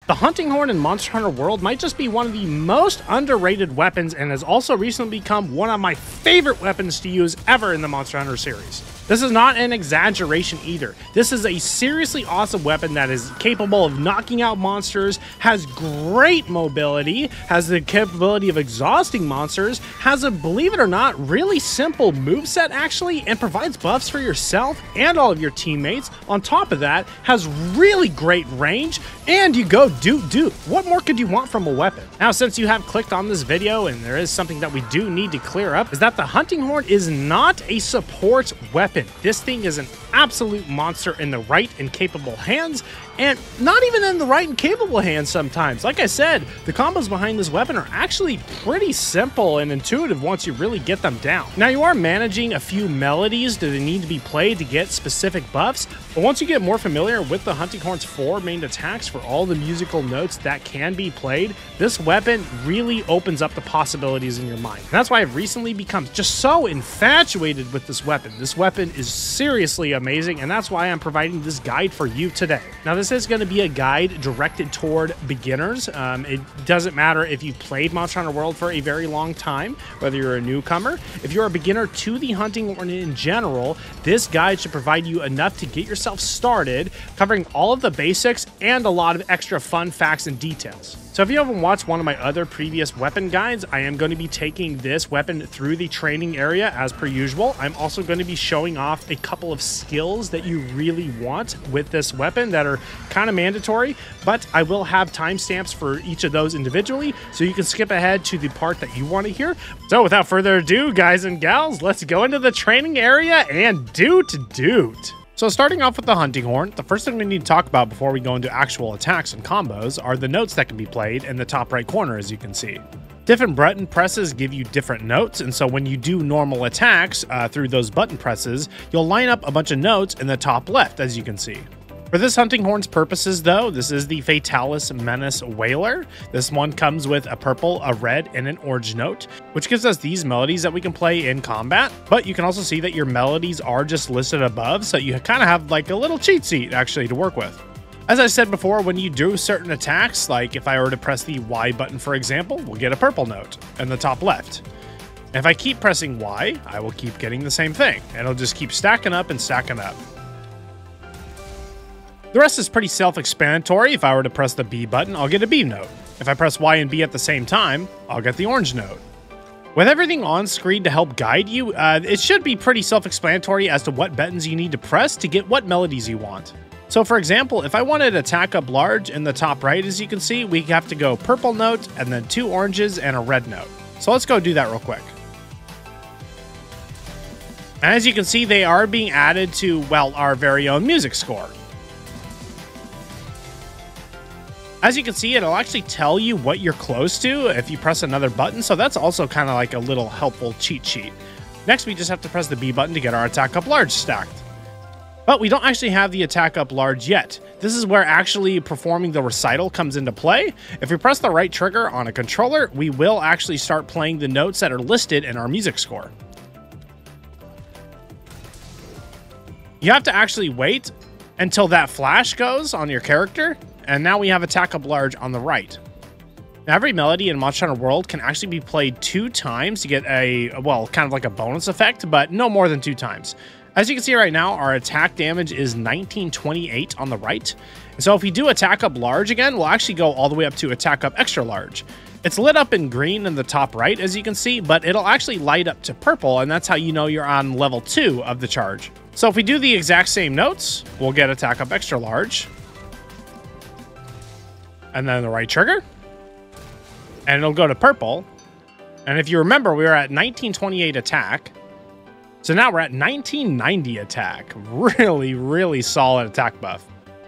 The hunting horn in Monster Hunter World might just be one of the most underrated weapons and has also recently become one of my favorite weapons to use ever in the Monster Hunter series. This is not an exaggeration either. This is a seriously awesome weapon that is capable of knocking out monsters, has great mobility, has the capability of exhausting monsters, has a, believe it or not, really simple moveset actually, and provides buffs for yourself and all of your teammates. On top of that, has really great range, and you go doot. What more could you want from a weapon? Now, since you have clicked on this video, and there is something that we do need to clear up, is that the hunting horn is not a support weapon. This thing is an absolute monster in the right and capable hands, and not even in the right and capable hands sometimes. Like I said, the combos behind this weapon are actually pretty simple and intuitive once you really get them down. Now, you are managing a few melodies that need to be played to get specific buffs, but once you get more familiar with the hunting horn's 4 main attacks for all the musical notes that can be played, this weapon really opens up the possibilities in your mind. And that's why I've recently become just so infatuated with this weapon. This weapon is seriously amazing, and that's why I'm providing this guide for you today. Now, this is going to be a guide directed toward beginners. It doesn't matter if you've played Monster Hunter World for a very long time, whether you're a newcomer. If you're a beginner to the hunting horn in general, this guide should provide you enough to get yourself started, covering all of the basics and a lot of extra fun facts and details. So if you haven't watched one of my other previous weapon guides, I am going to be taking this weapon through the training area as per usual. I'm also going to be showing off a couple of skills that you really want with this weapon that are kind of mandatory, but I will have timestamps for each of those individually, so you can skip ahead to the part that you want to hear. So without further ado, guys and gals, let's go into the training area and doot. So starting off with the hunting horn, the first thing we need to talk about before we go into actual attacks and combos are the notes that can be played in the top right corner, as you can see. Different button presses give you different notes, and so when you do normal attacks through those button presses, you'll line up a bunch of notes in the top left, as you can see. For this hunting horn's purposes though, this is the Fatalis Menace Wailer. This one comes with a purple, a red, and an orange note, which gives us these melodies that we can play in combat. But you can also see that your melodies are just listed above, so you kind of have like a little cheat sheet actually to work with. As I said before, when you do certain attacks, like if I were to press the Y button for example, we'll get a purple note in the top left. If I keep pressing Y, I will keep getting the same thing, and it'll just keep stacking up and stacking up. The rest is pretty self-explanatory. If I were to press the B button, I'll get a B note. If I press Y and B at the same time, I'll get the orange note. With everything on screen to help guide you, it should be pretty self-explanatory as to what buttons you need to press to get what melodies you want. So for example, if I wanted to attack up large in the top right, as you can see, we have to go purple note and then 2 oranges and a red note. So let's go do that real quick. And as you can see, they are being added to, well, our very own music score. As you can see, it'll actually tell you what you're close to if you press another button, so that's also kind of like a little helpful cheat sheet. Next, we just have to press the B button to get our attack up large stacked. But we don't actually have the attack up large yet. This is where actually performing the recital comes into play. If we press the right trigger on a controller, we will actually start playing the notes that are listed in our music score. You have to actually wait until that flash goes on your character, and now we have attack up large on the right. Now, every melody in Monster Hunter World can actually be played 2 times to get a, well, kind of like a bonus effect, but no more than 2 times. As you can see right now, our attack damage is 1928 on the right. And so if we do attack up large again, we'll actually go all the way up to attack up extra large. It's lit up in green in the top right, as you can see, but it'll actually light up to purple, and that's how you know you're on level 2 of the charge. So if we do the exact same notes, we'll get attack up extra large. And then the right trigger, and it'll go to purple. And if you remember, we were at 1928 attack. So now we're at 1990 attack. Really solid attack buff.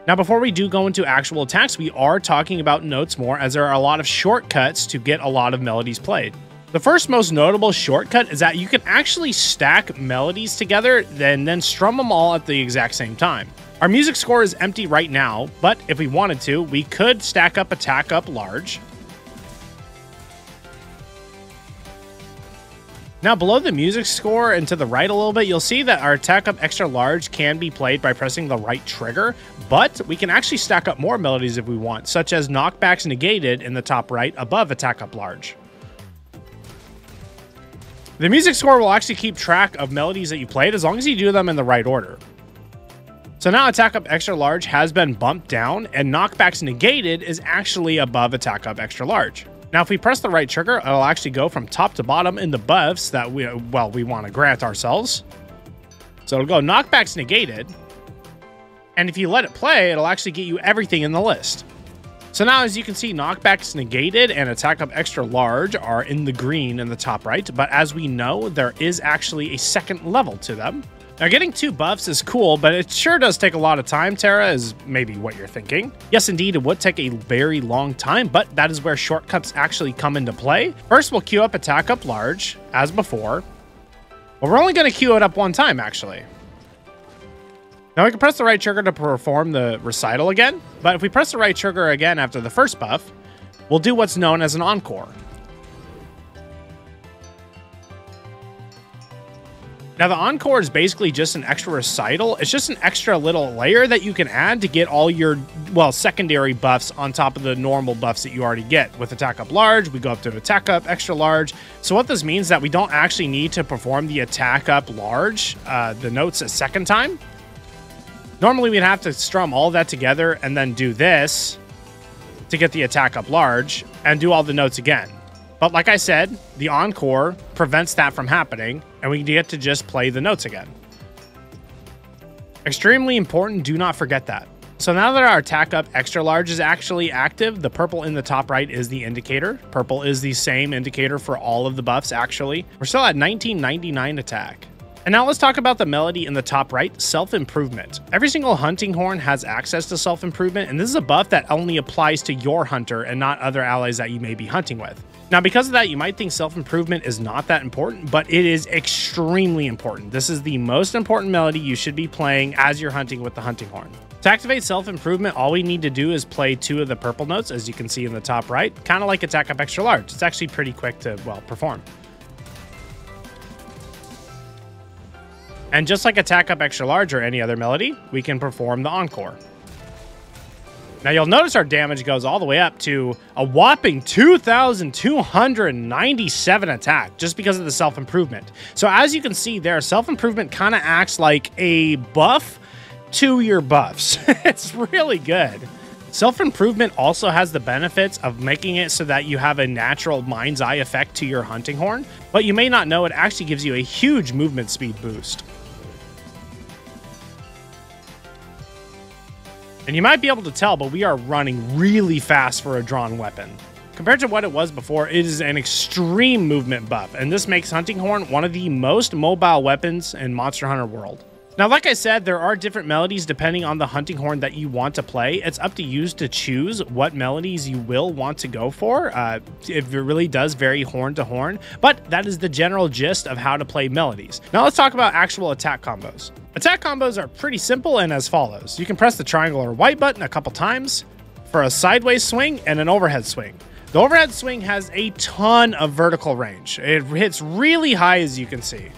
Now, before we do go into actual attacks, we are talking about notes more, as there are a lot of shortcuts to get a lot of melodies played. The first most notable shortcut is that you can actually stack melodies together, then strum them all at the exact same time. Our music score is empty right now, but if we wanted to, we could stack up attack up large. Now below the music score and to the right a little bit, you'll see that our attack up extra large can be played by pressing the right trigger, but we can actually stack up more melodies if we want, such as knockbacks negated in the top right above attack up large. The music score will actually keep track of melodies that you played as long as you do them in the right order. So now attack up extra large has been bumped down and knockbacks negated is actually above attack up extra large. Now, if we press the right trigger, it'll actually go from top to bottom in the buffs that we want to grant ourselves. So it'll go knockbacks negated. And if you let it play, it'll actually get you everything in the list. So now, as you can see, knockbacks negated and attack up extra large are in the green in the top right. But as we know, there is actually a second level to them. Now, getting 2 buffs is cool, but it sure does take a lot of time, Tara, is maybe what you're thinking. Yes, indeed, it would take a very long time, but that is where shortcuts actually come into play. First, we'll queue up attack up large, as before. But we're only going to queue it up one time, actually. Now, we can press the right trigger to perform the recital again, but if we press the right trigger again after the first buff, we'll do what's known as an encore. Now, the encore is basically just an extra recital. It's just an extra little layer that you can add to get all your, well, secondary buffs on top of the normal buffs that you already get. With attack up large, we go up to attack up extra large. So what this means is that we don't actually need to perform the attack up large, the notes a second time. Normally, we'd have to strum all that together and then do this to get the attack up large and do all the notes again. But like I said, the encore prevents that from happening, and we get to just play the notes again. Extremely important, do not forget that. So now that our attack up extra large is actually active, the purple in the top right is the indicator. Purple is the same indicator for all of the buffs, actually. We're still at 1999 attack. And now let's talk about the melody in the top right, self-improvement. Every single hunting horn has access to self-improvement, and this is a buff that only applies to your hunter and not other allies that you may be hunting with. Now, because of that, you might think self-improvement is not that important, but it is extremely important. This is the most important melody you should be playing as you're hunting with the hunting horn. To activate self-improvement, all we need to do is play 2 of the purple notes, as you can see in the top right, kind of like attack up extra large. It's actually pretty quick to, well, perform. And just like attack up extra large or any other melody, we can perform the encore. Now you'll notice our damage goes all the way up to a whopping 2,297 attack just because of the self-improvement. So as you can see there, self-improvement kind of acts like a buff to your buffs. It's really good. Self-improvement also has the benefits of making it so that you have a natural mind's eye effect to your hunting horn, but you may not know it actually gives you a huge movement speed boost. And you might be able to tell, but we are running really fast for a drawn weapon. Compared to what it was before, it is an extreme movement buff, and this makes Hunting Horn one of the most mobile weapons in Monster Hunter World. Now, like I said, there are different melodies depending on the hunting horn that you want to play. It's up to you to choose what melodies you will want to go for. It really does vary horn to horn, but that is the general gist of how to play melodies. Now let's talk about actual attack combos. Attack combos are pretty simple and as follows. You can press the triangle or white button a couple times for a sideways swing and an overhead swing. The overhead swing has a ton of vertical range. It hits really high, as you can see.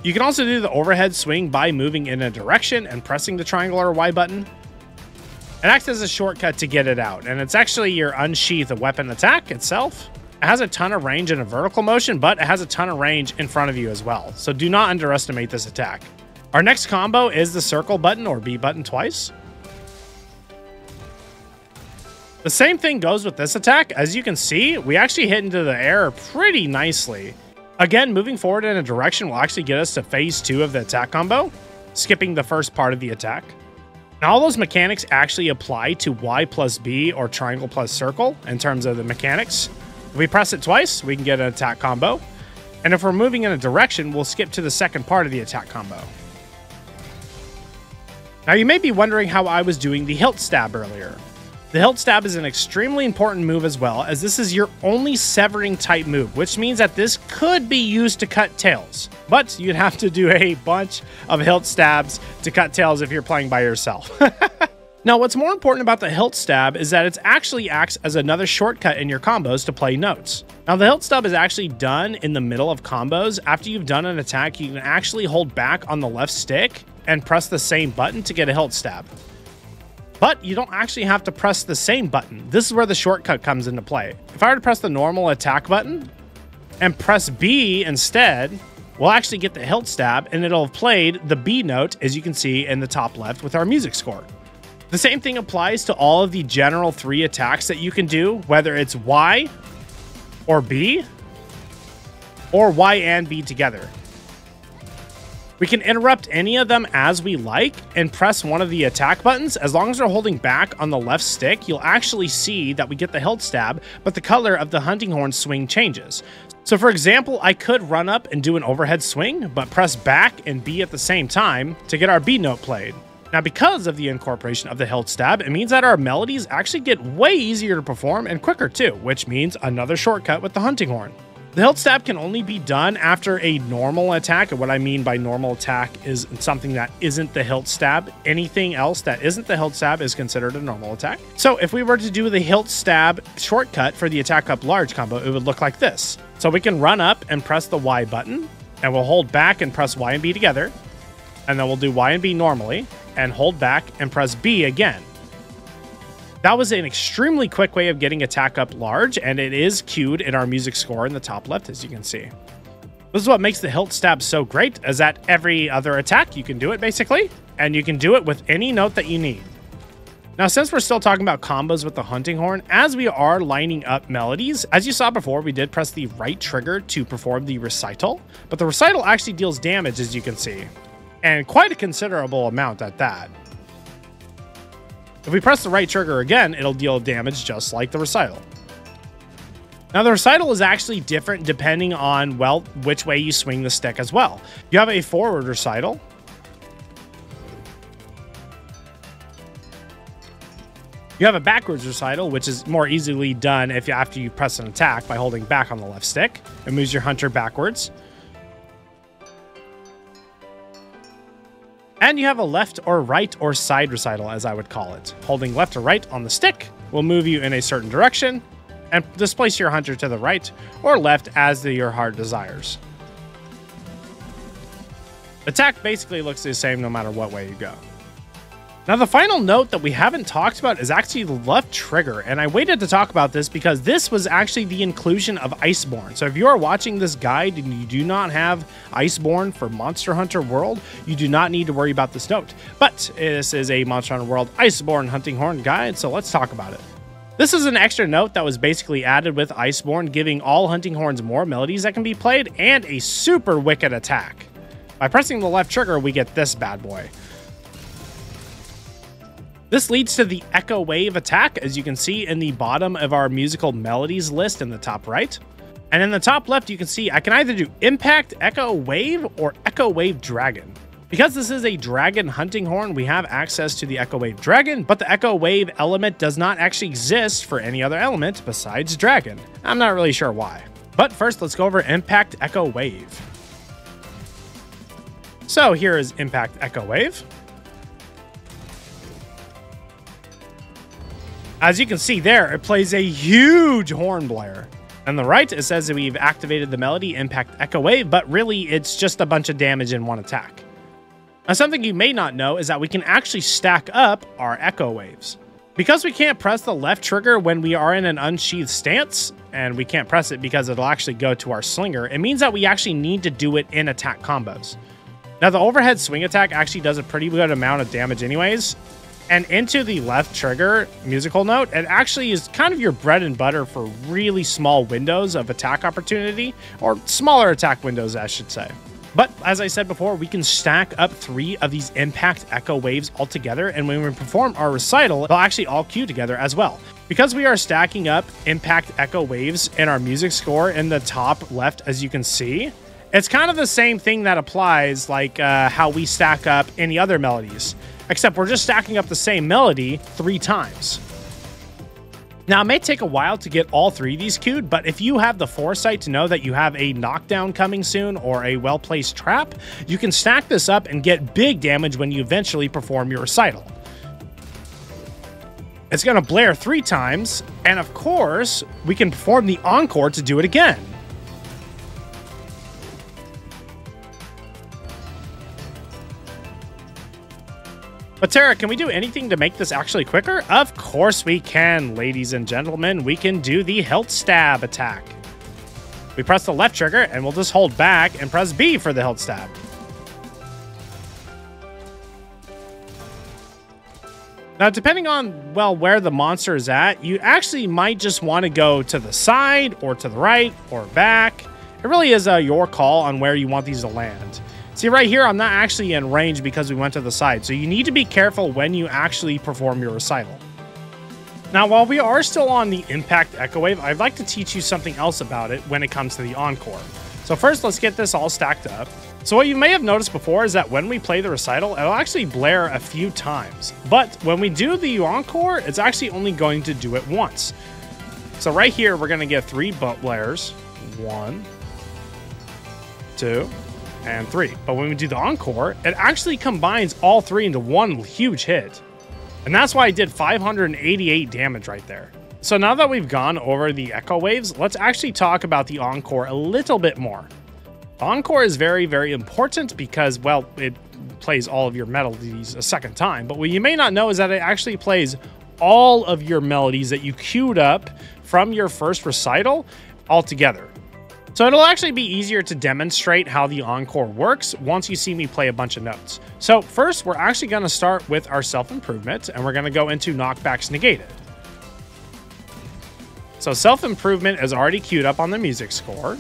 You can also do the overhead swing by moving in a direction and pressing the triangle or Y button. It acts as a shortcut to get it out, and it's actually your unsheath weapon attack itself. It has a ton of range in a vertical motion, but it has a ton of range in front of you as well, so do not underestimate this attack. Our next combo is the circle button or B button twice. The same thing goes with this attack. As you can see, we actually hit into the air pretty nicely. Again, moving forward in a direction will actually get us to phase 2 of the attack combo, skipping the first part of the attack. Now, all those mechanics actually apply to Y plus B or triangle plus circle in terms of the mechanics. If we press it twice, we can get an attack combo. And if we're moving in a direction, we'll skip to the second part of the attack combo. Now, you may be wondering how I was doing the hilt stab earlier. The hilt stab is an extremely important move as well, as this is your only severing type move, which means that this could be used to cut tails. But you'd have to do a bunch of hilt stabs to cut tails if you're playing by yourself. Now, what's more important about the hilt stab is that it actually acts as another shortcut in your combos to play notes. Now, the hilt stab is actually done in the middle of combos. After you've done an attack, you can actually hold back on the left stick and press the same button to get a hilt stab. But you don't actually have to press the same button. This is where the shortcut comes into play. If I were to press the normal attack button and press B instead, we'll actually get the hilt stab and it'll have played the B note, as you can see in the top left with our music score. The same thing applies to all of the general 3 attacks that you can do, whether it's Y or B or Y and B together. We can interrupt any of them as we like and press one of the attack buttons. As long as we're holding back on the left stick, you'll actually see that we get the hilt stab, but the color of the hunting horn swing changes. So for example, I could run up and do an overhead swing, but press back and B at the same time to get our B note played. Now, because of the incorporation of the hilt stab, it means that our melodies actually get way easier to perform and quicker too, which means another shortcut with the hunting horn. The hilt stab can only be done after a normal attack, and what I mean by normal attack is something that isn't the hilt stab. Anything else that isn't the hilt stab is considered a normal attack. So if we were to do the hilt stab shortcut for the attack up large combo, it would look like this. So we can run up and press the Y button, and we'll hold back and press Y and B together, and then we'll do Y and B normally, and hold back and press B again. That was an extremely quick way of getting attack up large, and it is cued in our music score in the top left, as you can see. This is what makes the hilt stab so great, is that every other attack, you can do it basically, and you can do it with any note that you need. Now, since we're still talking about combos with the hunting horn, as we are lining up melodies, as you saw before, we did press the right trigger to perform the recital, but the recital actually deals damage, as you can see, and quite a considerable amount at that. If we press the right trigger again, it'll deal damage just like the recital. Now, the recital is actually different depending on, well, which way you swing the stick as well. You have a forward recital. You have a backwards recital, which is more easily done after you press an attack by holding back on the left stick. It moves your hunter backwards. And you have a left or right or side recital, as I would call it. Holding left or right on the stick will move you in a certain direction and displace your hunter to the right or left as your heart desires. Attack basically looks the same no matter what way you go. Now, the final note that we haven't talked about is actually the left trigger, and I waited to talk about this because this was actually the inclusion of Iceborne. So if you are watching this guide and you do not have Iceborne for Monster Hunter World, you do not need to worry about this note. But this is a Monster Hunter World Iceborne hunting horn guide, so let's talk about it. This is an extra note that was basically added with Iceborne, giving all hunting horns more melodies that can be played and a super wicked attack. By pressing the left trigger, we get this bad boy. This leads to the Echo Wave attack, as you can see in the bottom of our musical melodies list in the top right. And in the top left, you can see I can either do Impact Echo Wave or Echo Wave Dragon. Because this is a dragon hunting horn, we have access to the Echo Wave Dragon, but the Echo Wave element does not actually exist for any other element besides Dragon. I'm not really sure why. But first, let's go over Impact Echo Wave. So here is Impact Echo Wave. As you can see there, it plays a huge horn blare. On the right, it says that we've activated the melody Impact Echo Wave, but really it's just a bunch of damage in one attack. Now, something you may not know is that we can actually stack up our Echo Waves. Because we can't press the left trigger when we are in an unsheathed stance, and we can't press it because it'll actually go to our slinger, it means that we actually need to do it in attack combos. Now, the overhead swing attack actually does a pretty good amount of damage anyways, and into the left trigger musical note, it actually is kind of your bread and butter for really small windows of attack opportunity, or smaller attack windows, I should say. But as I said before, we can stack up 3 of these Impact Echo Waves all together, and when we perform our recital, they'll actually all cue together as well. Because we are stacking up Impact Echo Waves in our music score in the top left, as you can see, it's kind of the same thing that applies like how we stack up any other melodies. Except we're just stacking up the same melody 3 times. Now, it may take a while to get all 3 of these queued, but if you have the foresight to know that you have a knockdown coming soon or a well-placed trap, you can stack this up and get big damage when you eventually perform your recital. It's going to blare 3 times, and of course, we can perform the encore to do it again. But Tara, can we do anything to make this actually quicker? Of course we can, ladies and gentlemen. We can do the hilt stab attack. We press the left trigger, and we'll just hold back and press B for the hilt stab. Now, depending on, well, where the monster is at, you actually might just want to go to the side or to the right or back. It really is your call on where you want these to land. See, right here, I'm not actually in range because we went to the side, so you need to be careful when you actually perform your recital. Now, while we are still on the Impact Echo Wave, I'd like to teach you something else about it when it comes to the encore. So first, let's get this all stacked up. So what you may have noticed before is that when we play the recital, it'll actually blare a few times. But when we do the encore, it's actually only going to do it once. So right here, we're going to get 3 blares. 1, 2, and 3. But when we do the encore, it actually combines all 3 into one huge hit. And that's why I did 588 damage right there. So now that we've gone over the echo waves, let's actually talk about the encore a little bit more. Encore is very, very important because, well, it plays all of your melodies a second time. But what you may not know is that it actually plays all of your melodies that you queued up from your first recital all together. So it'll actually be easier to demonstrate how the encore works once you see me play a bunch of notes. So first, we're actually going to start with our self-improvement, and we're going to go into knockbacks negated. So self-improvement is already queued up on the music score.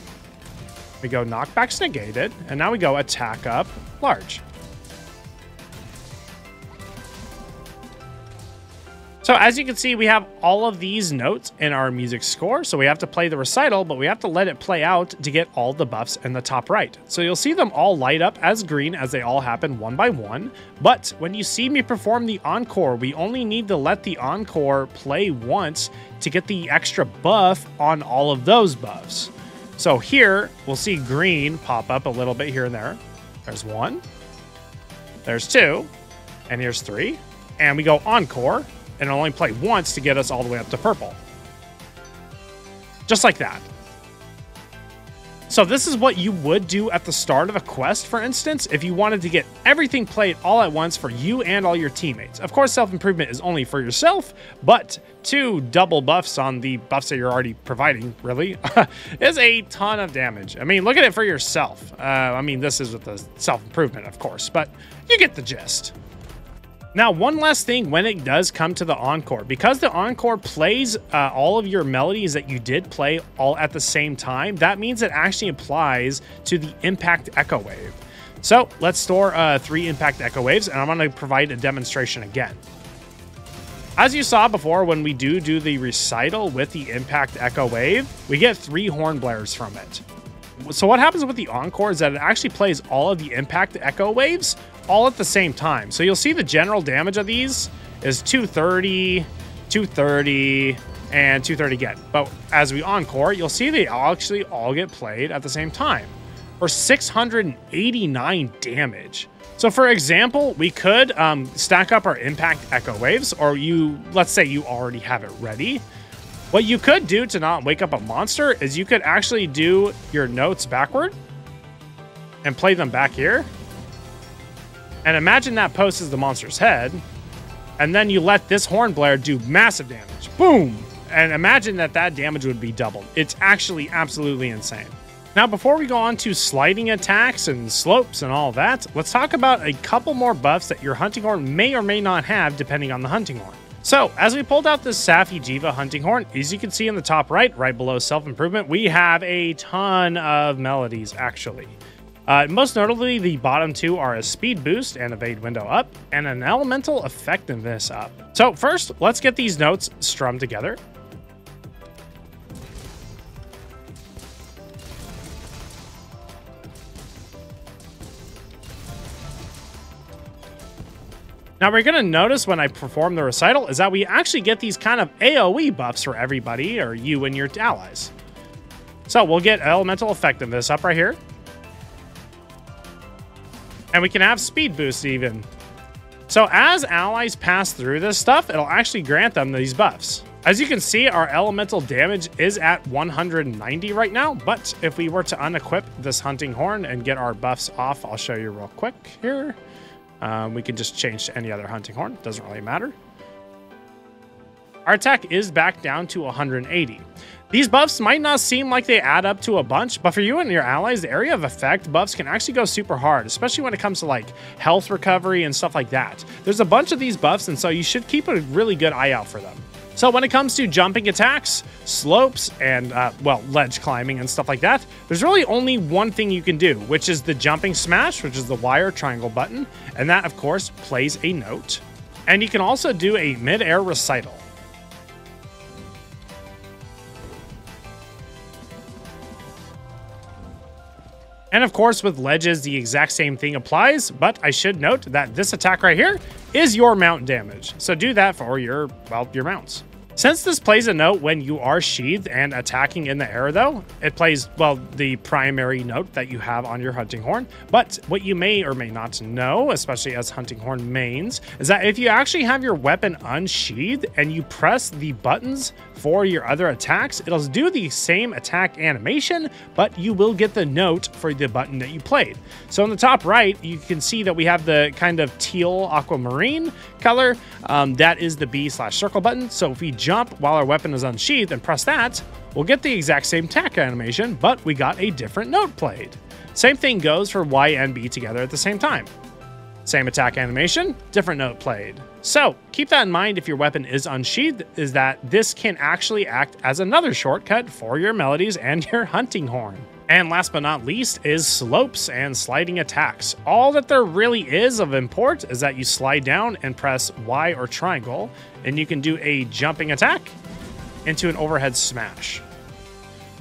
We go knockbacks negated, and now we go attack up large. So as you can see, we have all of these notes in our music score. So we have to play the recital, but we have to let it play out to get all the buffs in the top right. So you'll see them all light up as green as they all happen one by one. But when you see me perform the encore, we only need to let the encore play once to get the extra buff on all of those buffs. So here, we'll see green pop up a little bit here and there. There's 1, there's 2, and here's 3. And we go encore, and it'll only play once to get us all the way up to purple. Just like that. So this is what you would do at the start of a quest, for instance, if you wanted to get everything played all at once for you and all your teammates. Of course, self-improvement is only for yourself, but 2 double buffs on the buffs that you're already providing, really, is a ton of damage. I mean, look at it for yourself. I mean, this is with the self-improvement, of course, but you get the gist. Now, one last thing when it does come to the encore, because the encore plays all of your melodies that you did play all at the same time, that means it actually applies to the Impact Echo Wave. So let's store 3 Impact Echo Waves, and I'm going to provide a demonstration again. As you saw before, when we do the recital with the Impact Echo Wave, we get 3 horn blares from it. So what happens with the encore is that it actually plays all of the Impact Echo Waves all at the same time. So you'll see the general damage of these is 230, 230, and 230 again. But as we encore, you'll see they actually all get played at the same time for 689 damage. So for example, we could stack up our Impact Echo Waves, or let's say you already have it ready. What you could do to not wake up a monster is you could actually do your notes backward and play them back here. And imagine that post is the monster's head, and then you let this horn blare do massive damage. Boom! And imagine that damage would be doubled. It's actually absolutely insane. Now, before we go on to sliding attacks and slopes and all that, let's talk about a couple more buffs that your hunting horn may or may not have, depending on the hunting horn. So, as we pulled out this safi'jiiva hunting horn, as you can see in the top right below self-improvement, we have a ton of melodies, actually. Most notably, the bottom 2 are a speed boost and evade window up, and an elemental effectiveness up. So first, let's get these notes strummed together. Now, we're going to notice when I perform the recital is that we actually get these kind of AoE buffs for everybody, or you and your allies. So we'll get elemental effectiveness up right here. And we can have speed boost even. So as allies pass through this stuff, it'll actually grant them these buffs. As you can see, our elemental damage is at 190 right now, but if we were to unequip this hunting horn and get our buffs off, I'll show you real quick here. We can just change to any other hunting horn, doesn't really matter. Our attack is back down to 180. These buffs might not seem like they add up to a bunch, but for you and your allies, the area of effect buffs can actually go super hard, especially when it comes to like health recovery and stuff like that. There's a bunch of these buffs, and so you should keep a really good eye out for them. So when it comes to jumping attacks, slopes, and, well, ledge climbing and stuff like that, there's really only one thing you can do, which is the jumping smash, which is the Y or triangle button, and that, of course, plays a note. And you can also do a mid-air recital. And of course, with ledges, the exact same thing applies, but I should note that this attack right here is your mount damage. So do that for your, well, your mounts. Since this plays a note when you are sheathed and attacking in the air though, it plays, well, the primary note that you have on your hunting horn. But what you may or may not know, especially as hunting horn mains, is that if you actually have your weapon unsheathed and you press the buttons for your other attacks, it'll do the same attack animation, but you will get the note for the button that you played. So on the top right, you can see that we have the kind of teal aquamarine color. That is the B/circle button. So if we jump while our weapon is unsheathed and press that, we'll get the exact same attack animation, but we got a different note played. Same thing goes for Y and B together at the same time. Same attack animation, different note played. So keep that in mind if your weapon is unsheathed, is that this can actually act as another shortcut for your melodies and your hunting horn. And last but not least is slopes and sliding attacks. All that there really is of import is that you slide down and press Y or triangle, and you can do a jumping attack into an overhead smash.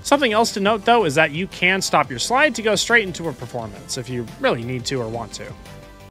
Something else to note though is that you can stop your slide to go straight into a performance if you really need to or want to.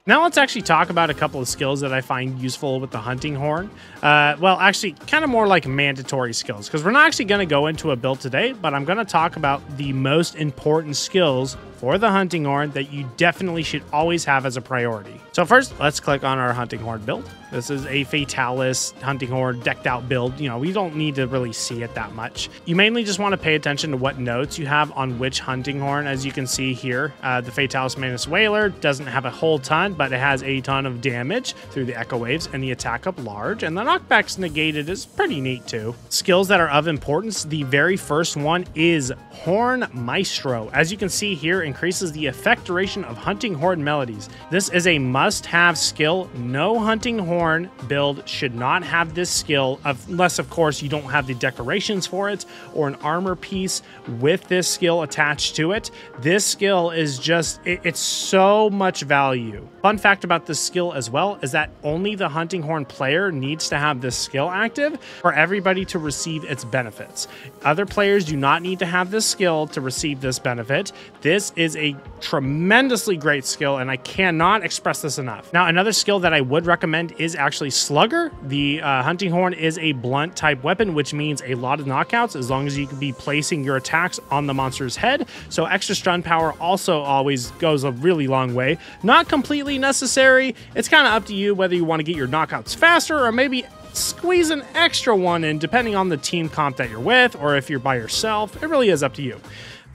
Now let's actually talk about a couple of skills that I find useful with the hunting horn. Well, actually, kind of more like mandatory skills, because we're not actually going to go into a build today, but I'm going to talk about the most important skills for the hunting horn that you definitely should always have as a priority. So first, let's click on our hunting horn build. This is a Fatalis hunting horn decked out build. You know, we don't need to really see it that much. You mainly just want to pay attention to what notes you have on which hunting horn. As you can see here, the Fatalis Manus Whaler doesn't have a whole ton, but it has a ton of damage through the echo waves and the attack up large, and the knockback's negated is pretty neat too. Skills that are of importance, the very first one is Horn Maestro. As you can see here, increases the effect duration of hunting horn melodies. This is a must-have skill. No hunting horn build should not have this skill, unless of course you don't have the decorations for it or an armor piece with this skill attached to it. This skill is just, it's so much value. Fun fact about this skill as well is that only the hunting horn player needs to have this skill active for everybody to receive its benefits. Other players do not need to have this skill to receive this benefit. This is a tremendously great skill, and I cannot express this enough. Now, another skill that I would recommend is actually Slugger. The hunting horn is a blunt type weapon, which means a lot of knockouts as long as you can be placing your attacks on the monster's head. So extra stun power also always goes a really long way. Not completely necessary. It's kind of up to you whether you want to get your knockouts faster or maybe squeeze an extra one in depending on the team comp that you're with, or if you're by yourself. It really is up to you.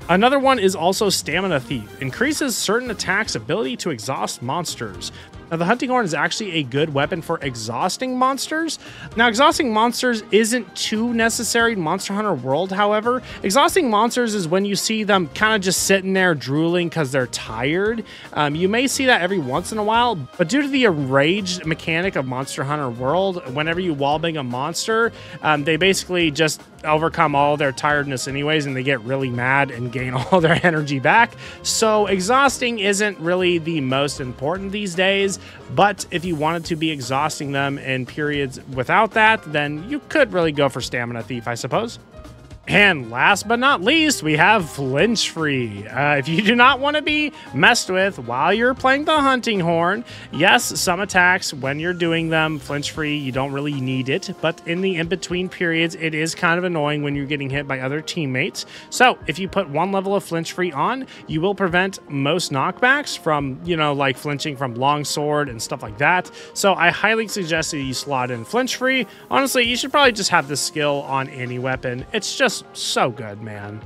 Another one is also Stamina Thief. Increases certain attacks' ability to exhaust monsters. Now, the hunting horn is actually a good weapon for exhausting monsters. Now, exhausting monsters isn't too necessary in Monster Hunter World, however. Exhausting monsters is when you see them kind of just sitting there drooling because they're tired. You may see that every once in a while, but due to the enraged mechanic of Monster Hunter World, whenever you wallbang a monster, they basically just overcome all their tiredness anyways, and they get really mad and gain all their energy back. So exhausting isn't really the most important these days, but if you wanted to be exhausting them in periods without that, then you could really go for Stamina Thief, I suppose. And last but not least, we have flinch free. If you do not want to be messed with while you're playing the hunting horn, yes, some attacks when you're doing them flinch free, you don't really need it, but in the in-between periods, it is kind of annoying when you're getting hit by other teammates. So if you put one level of flinch free on, you will prevent most knockbacks from, you know, like flinching from longsword and stuff like that. So I highly suggest that you slot in flinch free. Honestly, you should probably just have this skill on any weapon. It's just so good, man.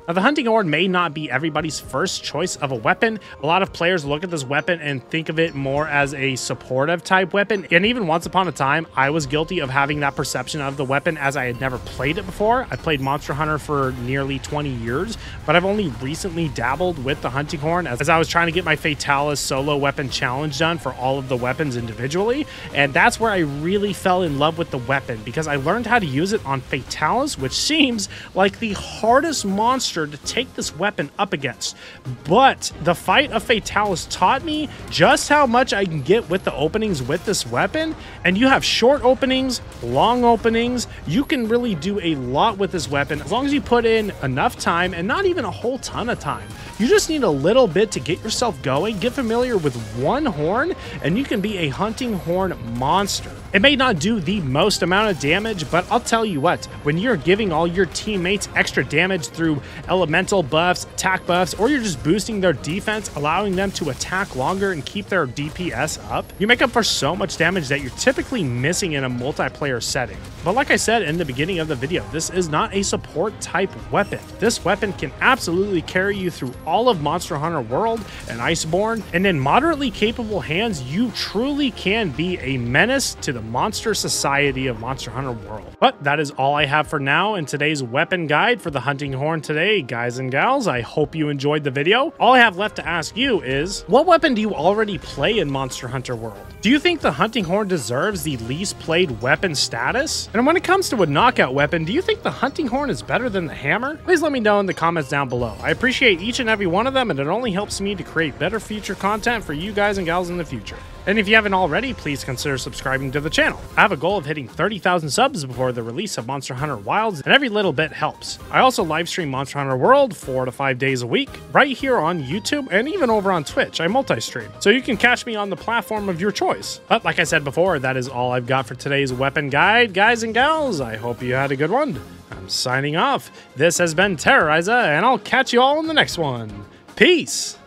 Now, the hunting horn may not be everybody's first choice of a weapon. A lot of players look at this weapon and think of it more as a supportive type weapon. And even once upon a time, I was guilty of having that perception of the weapon as I had never played it before. I played Monster Hunter for nearly 20 years, but I've only recently dabbled with the hunting horn as I was trying to get my Fatalis solo weapon challenge done for all of the weapons individually. And that's where I really fell in love with the weapon because I learned how to use it on Fatalis, which seems like the hardest monster to take this weapon up against. But the fight of Fatalis taught me just how much I can get with the openings with this weapon. And you have short openings, long openings. You can really do a lot with this weapon as long as you put in enough time, and not even a whole ton of time. You just need a little bit to get yourself going, get familiar with one horn, and you can be a hunting horn monster. It may not do the most amount of damage, but I'll tell you what, when you're giving all your teammates extra damage through elemental buffs, attack buffs, or you're just boosting their defense, allowing them to attack longer and keep their DPS up, you make up for so much damage that you're typically missing in a multiplayer setting. But like I said in the beginning of the video, this is not a support type weapon. This weapon can absolutely carry you through all of Monster Hunter World and Iceborne, and in moderately capable hands, you truly can be a menace to the monster society of Monster Hunter World. But that is all I have for now in today's weapon guide for the hunting horn today, guys and gals. I hope you enjoyed the video. All I have left to ask you is, what weapon do you already play in Monster Hunter World? Do you think the hunting horn deserves the least played weapon status? And when it comes to a knockout weapon, do you think the hunting horn is better than the hammer? Please let me know in the comments down below. I appreciate each and every one of them, and it only helps me to create better future content for you guys and gals in the future. And if you haven't already, please consider subscribing to the channel. I have a goal of hitting 30,000 subs before the release of Monster Hunter Wilds, and every little bit helps. I also live stream Monster Hunter World 4 to 5 days a week, right here on YouTube and even over on Twitch. I multi-stream, so you can catch me on the platform of your choice. But like I said before, that is all I've got for today's weapon guide, guys and gals. I hope you had a good one. I'm signing off. This has been Terroriza, and I'll catch you all in the next one. Peace!